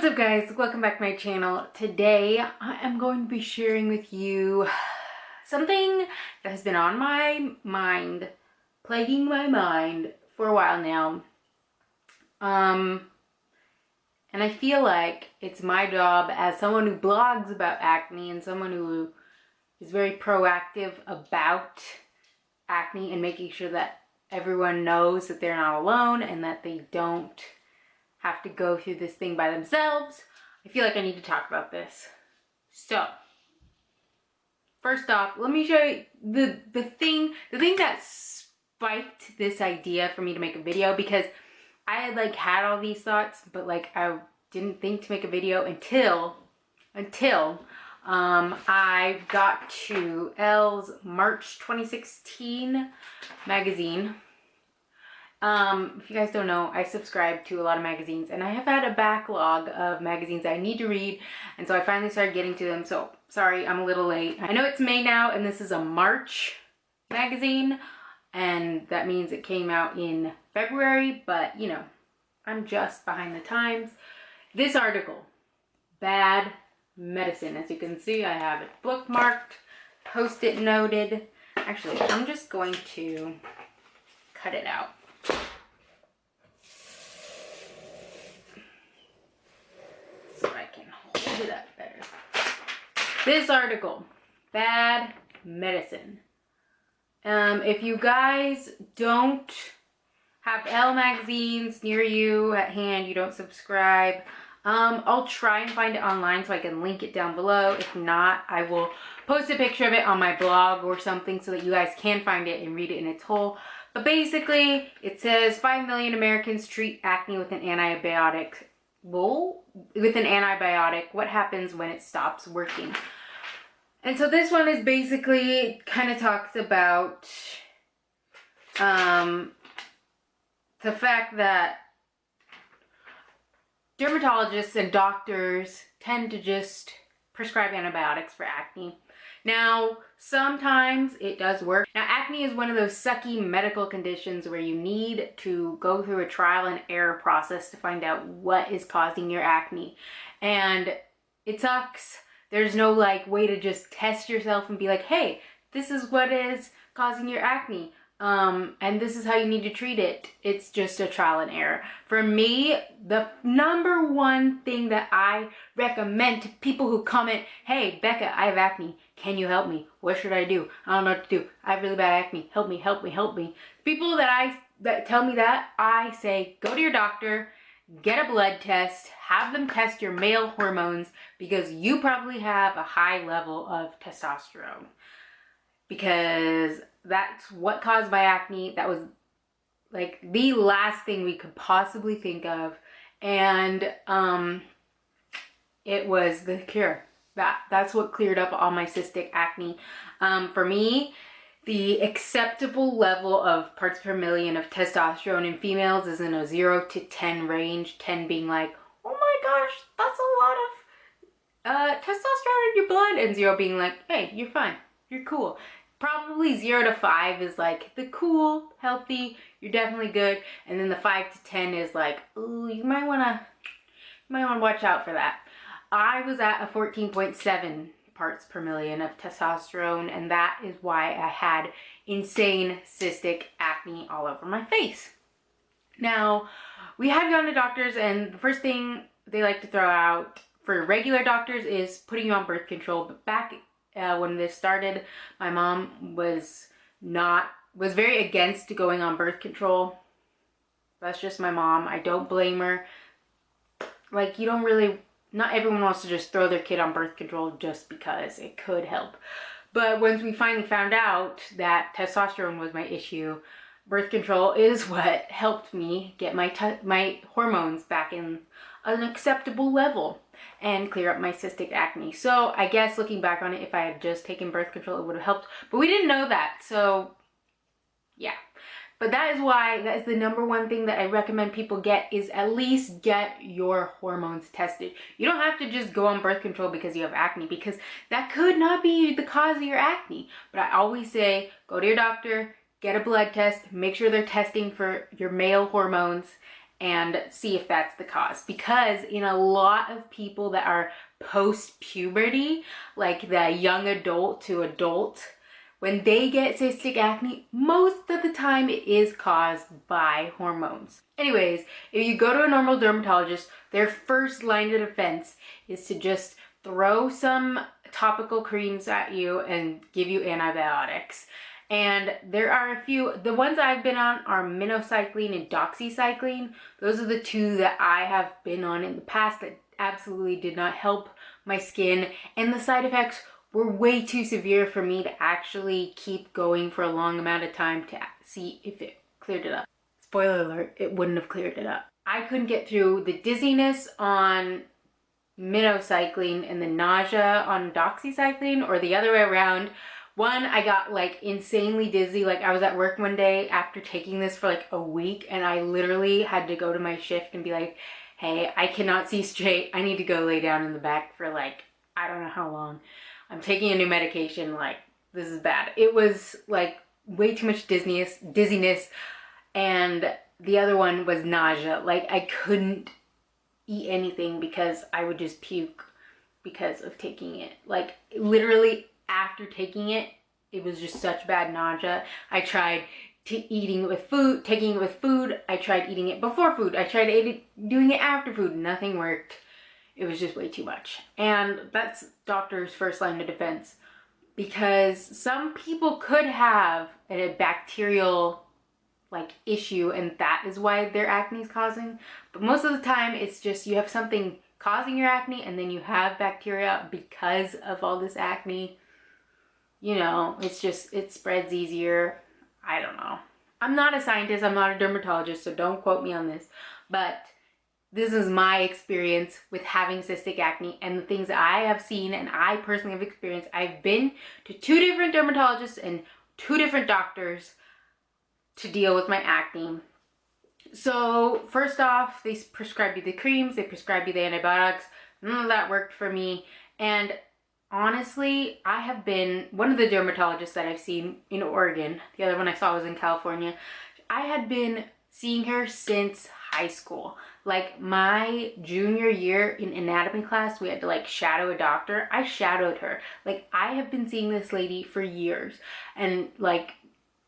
What's up guys, welcome back to my channel. Today I am going to be sharing with you something that has been on my mind, plaguing my mind for a while now. And I feel like it's my job as someone who blogs about acne and someone who is very proactive about acne and making sure that everyone knows that they're not alone and that they don't have to go through this thing by themselves. I feel like I need to talk about this. So, first off, let me show you the thing that spiked this idea for me to make a video, because I had had all these thoughts, but I didn't think to make a video until I got to Elle's March 2016 magazine. If you guys don't know, I subscribe to a lot of magazines and I have had a backlog of magazines I need to read, and so I finally started getting to them. So sorry, I'm a little late. I know it's May now and this is a March magazine, and that means it came out in February, but you know, I'm just behind the times. This article, Bad Medicine, as you can see, I have it bookmarked, post-it noted. Actually, I'm just going to cut it out. So I can hold it up better. This article, Bad Medicine. If you guys don't have Elle magazines near you at hand, you don't subscribe, I'll try and find it online so I can link it down below. If not, I will post a picture of it on my blog or something so that you guys can find it and read it in its whole. But basically, it says 5 million Americans treat acne with an antibiotic. What happens when it stops working? And so this one is basically, kind of talks about the fact that dermatologists and doctors tend to just prescribe antibiotics for acne. Now, sometimes it does work. Now, acne is one of those sucky medical conditions where you need to go through a trial and error process to find out what is causing your acne. And it sucks. There's no way to just test yourself and be like, hey, this is what is causing your acne. And this is how you need to treat it. It's just a trial and error. For me, the number one thing that I recommend to people who comment, hey, Becca, I have acne. Can you help me? What should I do? I don't know what to do. I have really bad acne. Help me, help me, help me. People that tell me that, I say, go to your doctor, get a blood test, have them test your male hormones, because you probably have a high level of testosterone. Because that's what caused my acne. That was the last thing we could possibly think of, and it was the cure. That's what cleared up all my cystic acne. For me, the acceptable level of parts per million of testosterone in females is in a 0 to 10 range. 10 being oh my gosh, that's a lot of testosterone in your blood, and 0 being hey, you're fine, you're cool. Probably 0 to 5 is the cool, healthy, you're definitely good. And then the 5 to 10 is ooh, you might wanna watch out for that. I was at a 14.7 parts per million of testosterone, and that is why I had insane cystic acne all over my face. Now, we had gone to doctors, and the first thing they like to throw out for regular doctors is putting you on birth control. But back when this started, my mom was very against going on birth control. That's just my mom. I don't blame her. Not everyone wants to just throw their kid on birth control just because it could help. But once we finally found out that testosterone was my issue, birth control is what helped me get my hormones back in an acceptable level and clear up my cystic acne. So I guess looking back on it, if I had just taken birth control, it would have helped. But we didn't know that, so yeah. But that is the number one thing that I recommend people get, is at least get your hormones tested. You don't have to just go on birth control because you have acne, because that could not be the cause of your acne. But I always say, go to your doctor, get a blood test, make sure they're testing for your male hormones, and see if that's the cause. Because in a lot of people that are post-puberty, like the young adult to adult, when they get cystic acne, most of the time it is caused by hormones. Anyways, if you go to a normal dermatologist, their first line of defense is to just throw some topical creams at you and give you antibiotics. And there are a few, the ones I've been on are minocycline and doxycycline. Those are the two that I have been on in the past that absolutely did not help my skin. And the side effects were way too severe for me to actually keep going for a long amount of time to see if it cleared it up. Spoiler alert, it wouldn't have cleared it up. I couldn't get through the dizziness on minocycline and the nausea on doxycycline, or the other way around. One, I got like insanely dizzy. Like I was at work one day after taking this for like a week, and I literally had to go to my shift and be like, hey, I cannot see straight. I need to go lay down in the back for like, I don't know how long. I'm taking a new medication. Like, this is bad. It was like way too much dizziness. And the other one was nausea. Like I couldn't eat anything because I would just puke because of taking it. Like literally after taking it, it was just such bad nausea. I tried eating it with food, taking it with food. I tried eating it before food. I tried doing it after food. Nothing worked. It was just way too much. And that's doctor's first line of defense, because some people could have a bacterial like issue, and that is why their acne is causing. But most of the time it's just you have something causing your acne, and then you have bacteria because of all this acne. You know, it's just, it spreads easier. I don't know. I'm not a scientist, I'm not a dermatologist, so don't quote me on this. But this is my experience with having cystic acne and the things that I have seen and I personally have experienced. I've been to 2 different dermatologists and 2 different doctors to deal with my acne. So first off, they prescribed you the creams, they prescribed you the antibiotics. None of that worked for me. And honestly, I have been, one of the dermatologists that I've seen in Oregon, the other one I saw was in California, I had been seeing her since high school. Like my junior year in anatomy class, we had to like shadow a doctor. I shadowed her. Like I have been seeing this lady for years, and like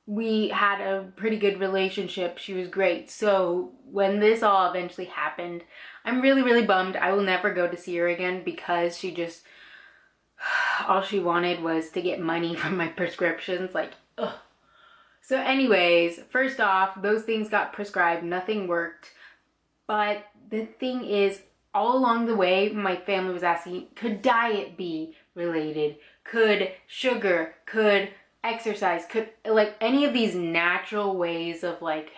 we had a pretty good relationship. She was great. So when this all eventually happened, I'm really, really bummed. I will never go to see her again because she just, all she wanted was to get money from my prescriptions. Like, ugh. So anyways, first off, those things got prescribed, nothing worked. But the thing is, all along the way, my family was asking, could diet be related? Could sugar, could exercise, could like any of these natural ways of like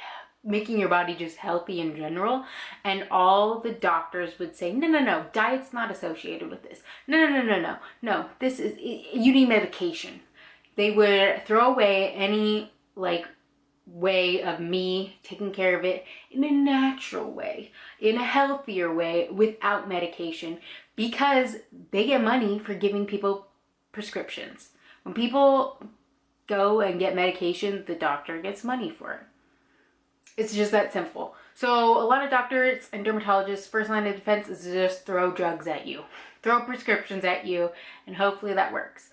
making your body just healthy in general? And all the doctors would say, no, diet's not associated with this. No, this is, you need medication. They would throw away any like way of me taking care of it in a natural way, in a healthier way, without medication, because they get money for giving people prescriptions. When people go and get medication, the doctor gets money for it. It's just that simple. So a lot of doctors and dermatologists' first line of defense is to just throw drugs at you, throw prescriptions at you, and hopefully that works.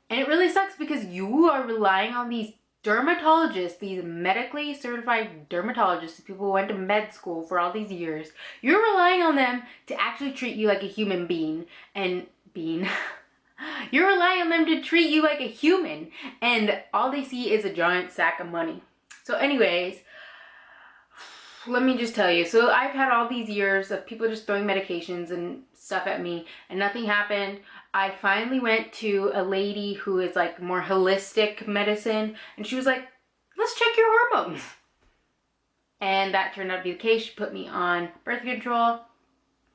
And it really sucks because you are relying on these dermatologists, these medically certified dermatologists, people who went to med school for all these years. You're relying on them to actually treat you like a human being. You're relying on them to treat you like a human, and all they see is a giant sack of money. So anyways, let me just tell you. So I've had all these years of people just throwing medications and stuff at me, and nothing happened. I finally went to a lady who is like more holistic medicine, and she was like, let's check your hormones. And that turned out to be the case. She put me on birth control.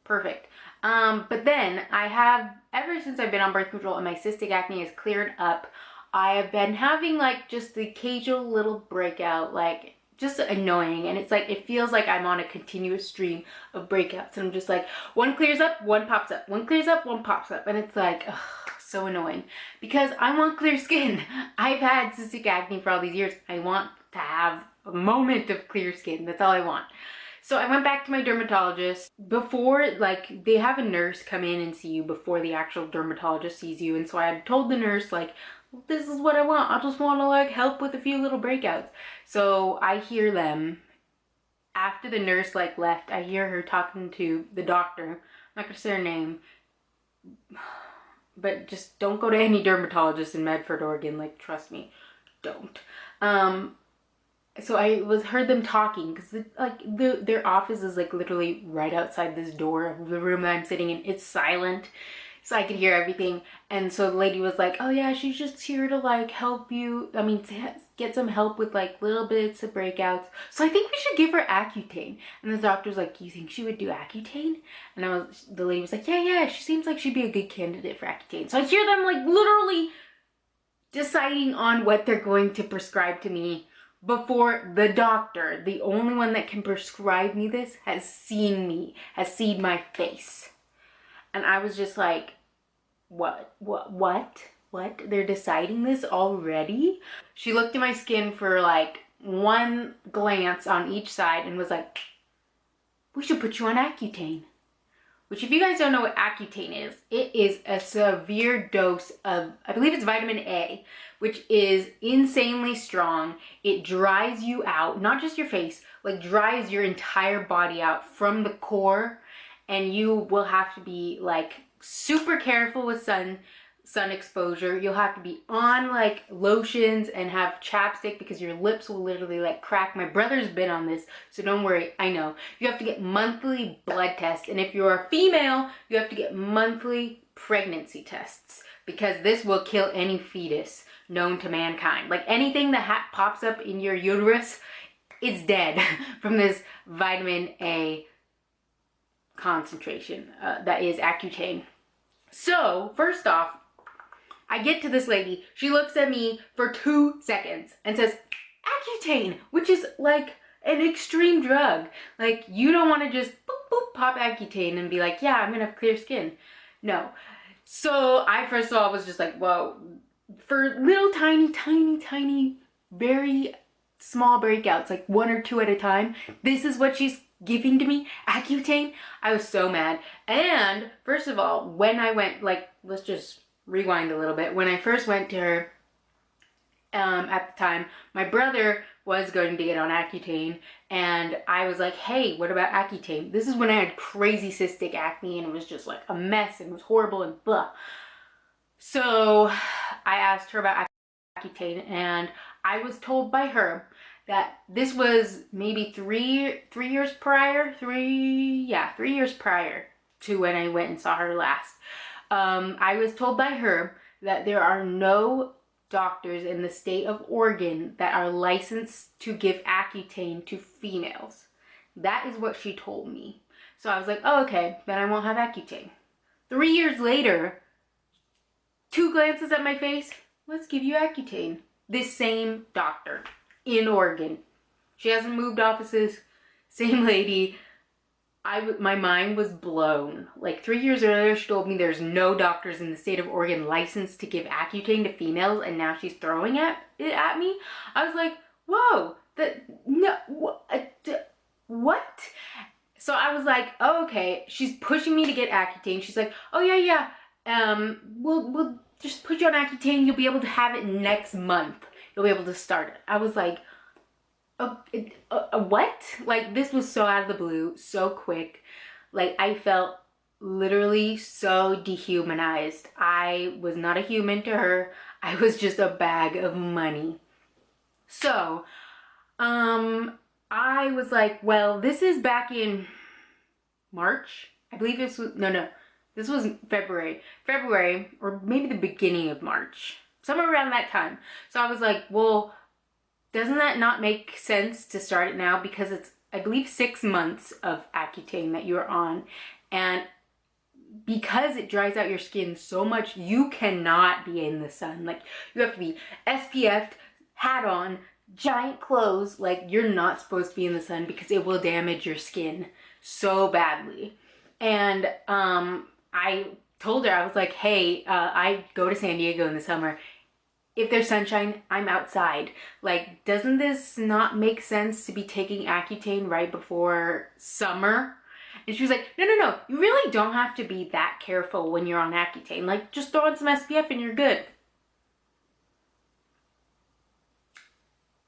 Perfect. But then I have, ever since I've been on birth control and my cystic acne has cleared up, I have been having like just the occasional little breakout, like just annoying. And it's like, it feels like I'm on a continuous stream of breakouts. And I'm just like, one clears up, one pops up, one clears up, one pops up. And it's like, ugh, so annoying because I want clear skin. I've had cystic acne for all these years. I want to have a moment of clear skin. That's all I want. So I went back to my dermatologist before, like, they have a nurse come in and see you before the actual dermatologist sees you. And so I had told the nurse, like, this is what I want. I just want to, like, help with a few little breakouts. So I hear them. After the nurse, like, left, I hear her talking to the doctor. I'm not gonna say her name, but just don't go to any dermatologist in Medford, Oregon. Like, trust me, don't. So I heard them talking because their office is like literally right outside this door of the room that I'm sitting in. It's silent, so I could hear everything. And so the lady was like, "Oh yeah, she's just here to like help you. I mean, to get some help with like little bits of breakouts. So I think we should give her Accutane." And the doctor's like, "You think she would do Accutane?" And the lady was like, "Yeah, she seems like she'd be a good candidate for Accutane." So I hear them like literally deciding on what they're going to prescribe to me before the doctor, the only one that can prescribe me this, has seen my face. And I was just like, what? They're deciding this already? She looked at my skin for like one glance on each side and was like, "We should put you on Accutane." Which, if you guys don't know what Accutane is, it is a severe dose of, I believe it's vitamin A, which is insanely strong. It dries you out, not just your face, like dries your entire body out from the core, and you will have to be like super careful with sun exposure. You'll have to be on like lotions and have chapstick because your lips will literally like crack. My brother's been on this, so don't worry. I know. You have to get monthly blood tests, and if you're a female, you have to get monthly pregnancy tests because this will kill any fetus known to mankind. Like anything that pops up in your uterus is dead from this vitamin A concentration that is Accutane. So first off, I get to this lady, she looks at me for 2 seconds and says, "Accutane," which is like an extreme drug. Like, you don't want to just boop, boop, pop Accutane and be like, "Yeah, I'm gonna have clear skin." No. So I first of all was just like, whoa. For little tiny, very small breakouts, like 1 or 2 at a time, this is what she's giving to me, Accutane? I was so mad. And first of all, when I went, like, let's just rewind a little bit. When I first went to her, at the time, my brother was going to get on Accutane, and I was like, "Hey, what about Accutane?" This is when I had crazy cystic acne, and it was just like a mess, and it was horrible, and blah. So I asked her about Accutane, and I was told by her that this was maybe 3 years prior, 3 years prior to when I went and saw her last. I was told by her that there are no doctors in the state of Oregon that are licensed to give Accutane to females. That is what she told me. So I was like, "Oh, okay, then I won't have Accutane." 3 years later, 2 glances at my face, "Let's give you Accutane." This same doctor in Oregon. She hasn't moved offices. Same lady. My mind was blown. Like 3 years earlier, she told me there's no doctors in the state of Oregon licensed to give Accutane to females, and now she's throwing it at me. I was like, whoa, what? So I was like, oh, okay. She's pushing me to get Accutane. She's like, "Oh yeah. We'll just put you on Accutane. You'll be able to have it next month. You'll be able to start it." I was like, what? Like, this was so out of the blue, so quick. Like, I felt literally so dehumanized. I was not a human to her. I was just a bag of money. So, I was like, well, this is back in March. I believe this was, no, this was February, or maybe the beginning of March, somewhere around that time. So I was like, well, doesn't that not make sense to start it now? Because it's, I believe, 6 months of Accutane that you're on. And because it dries out your skin so much, you cannot be in the sun. Like, you have to be SPF'd, hat on, giant clothes. Like, you're not supposed to be in the sun because it will damage your skin so badly. And I told her, I was like, "Hey, I go to San Diego in the summer. if there's sunshine, I'm outside. Like, doesn't this not make sense to be taking Accutane right before summer? And she was like, no, you really don't have to be that careful when you're on Accutane. Like, just throw on some SPF and you're good.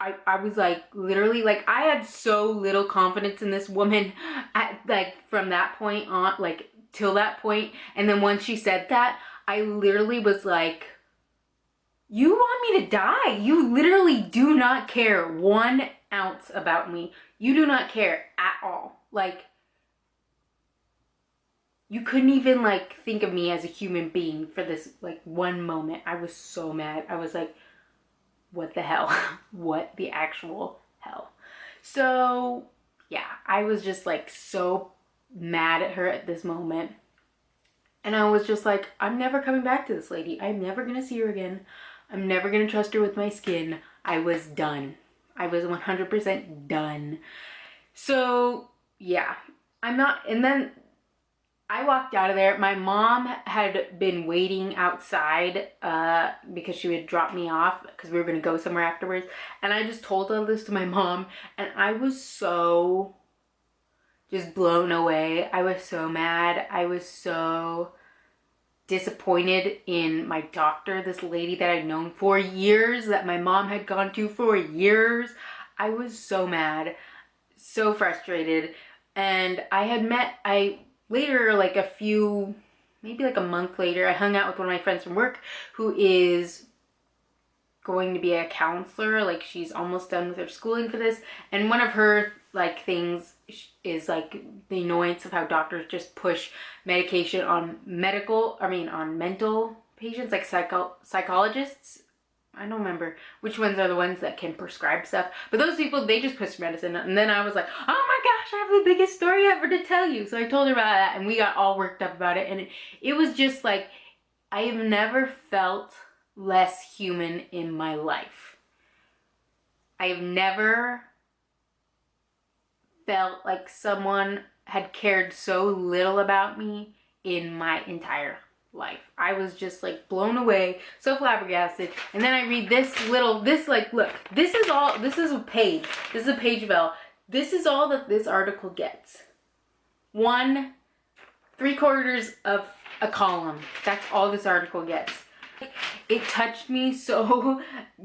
I was like, literally, like, I had so little confidence in this woman from that point on, like, till that point. And then once she said that, I literally was like, you want me to die? You literally do not care 1 ounce about me. You do not care at all. Like, you couldn't even, like, think of me as a human being for this, like, 1 moment. I was so mad. I was like, what the hell? What the actual hell? So, yeah, I was just, like, so mad at her at this moment. And I was just like, I'm never coming back to this lady. I'm never gonna see her again. I'm never gonna trust her with my skin. I was done. I was 100% done. So, yeah, I'm not, and then I walked out of there. My mom had been waiting outside because she would drop me off because we were going to go somewhere afterwards. And I just told all this to my mom. And I was so just blown away. I was so mad. I was so disappointed in my doctor, this lady that I'd known for years, that my mom had gone to for years. I was so mad, so frustrated. And later, like maybe like a month later, I hung out with one of my friends from work who is going to be a counselor. Like, she's almost done with her schooling for this. And one of her, like, things is, like, the annoyance of how doctors just push medication on mental patients, like psychologists. I don't remember which ones are the ones that can prescribe stuff, but those people, they just push medicine. And then I was like, oh my gosh, I have the biggest story ever to tell you. So I told her about that, and we got all worked up about it. And it was just like, I have never felt less human in my life. I have never felt like someone had cared so little about me in my entire life. I was just, like, blown away, so flabbergasted. And then I read look, this is a page of L. This is all that this article gets. 1/3 of a column. That's all this article gets. It touched me so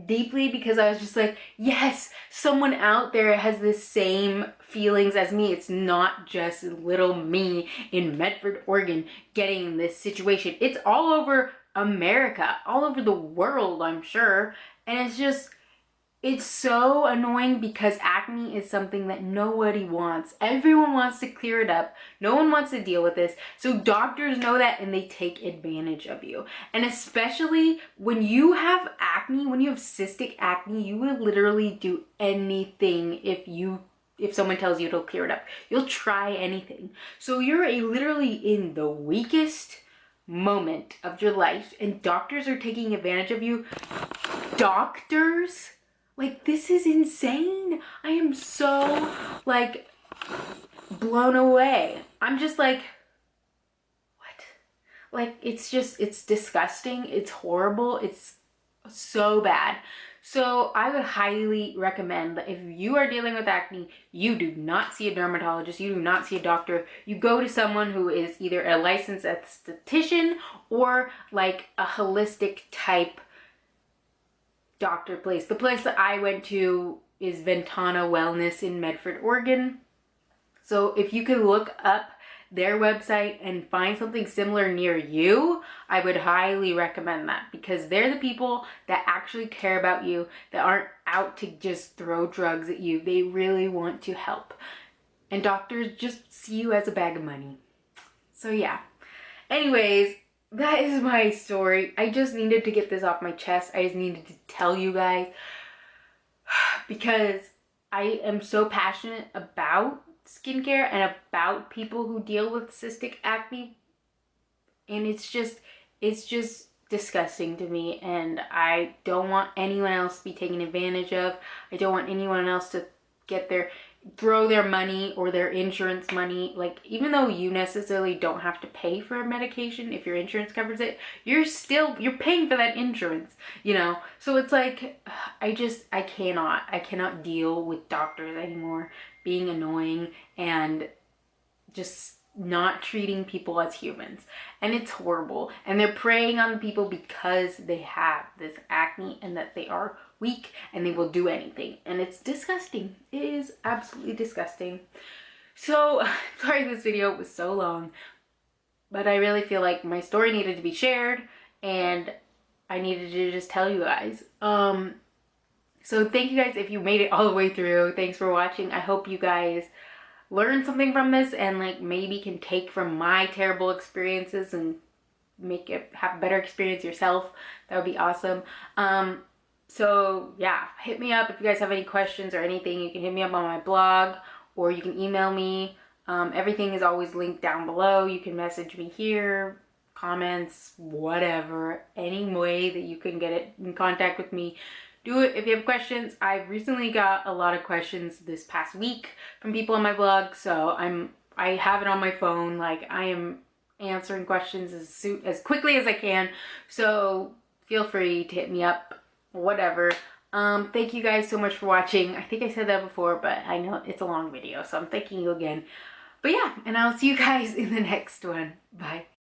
deeply because I was just like, yes, someone out there has the same feelings as me. It's not just little me in Medford, Oregon getting in this situation. It's all over America, all over the world, I'm sure. And it's so annoying because acne is something that nobody wants. Everyone wants to clear it up. No one wants to deal with this. So doctors know that, and they take advantage of you. And especially when you have acne, when you have cystic acne, you will literally do anything if someone tells you it'll clear it up. You'll try anything. So you're literally in the weakest moment of your life, and doctors are taking advantage of you. Doctors? Like, this is insane. I am so, like, blown away. I'm just like, what? Like, it's disgusting. It's horrible. It's so bad. So I would highly recommend that if you are dealing with acne, you do not see a dermatologist, you do not see a doctor. You go to someone who is either a licensed esthetician or, like, a holistic type doctor place. The place that I went to is Ventana Wellness in Medford, Oregon. So if you could look up their website and find something similar near you, I would highly recommend that, because they're the people that actually care about you, that aren't out to just throw drugs at you. They really want to help. And doctors just see you as a bag of money. So yeah. Anyways, that is my story. I just needed to get this off my chest. I just needed to tell you guys because I am so passionate about skincare and about people who deal with cystic acne. And it's just disgusting to me, and I don't want anyone else to be taken advantage of. I don't want anyone else to get their throw their money or their insurance money, like even though you necessarily don't have to pay for a medication if your insurance covers it, you're paying for that insurance, you know? So it's like, I cannot deal with doctors anymore being annoying and just not treating people as humans. And it's horrible. And they're preying on the people because they have this acne and that they are weak and they will do anything. And it's disgusting. It is absolutely disgusting. So sorry this video was so long, but I really feel like my story needed to be shared and I needed to just tell you guys. So thank you guys if you made it all the way through. Thanks for watching. I hope you guys learn something from this and like maybe can take from my terrible experiences and have a better experience yourself. That would be awesome. So yeah, hit me up if you guys have any questions or anything. You can hit me up on my blog or you can email me. Everything is always linked down below. You can message me here, comments, whatever, any way that you can get in contact with me. Do it if you have questions. I've recently got a lot of questions this past week from people on my blog, so I have it on my phone. Like, I am answering questions as quickly as I can, so feel free to hit me up, whatever. Thank you guys so much for watching. I think I said that before, but I know it's a long video, so I'm thanking you again. But yeah, and I'll see you guys in the next one. Bye.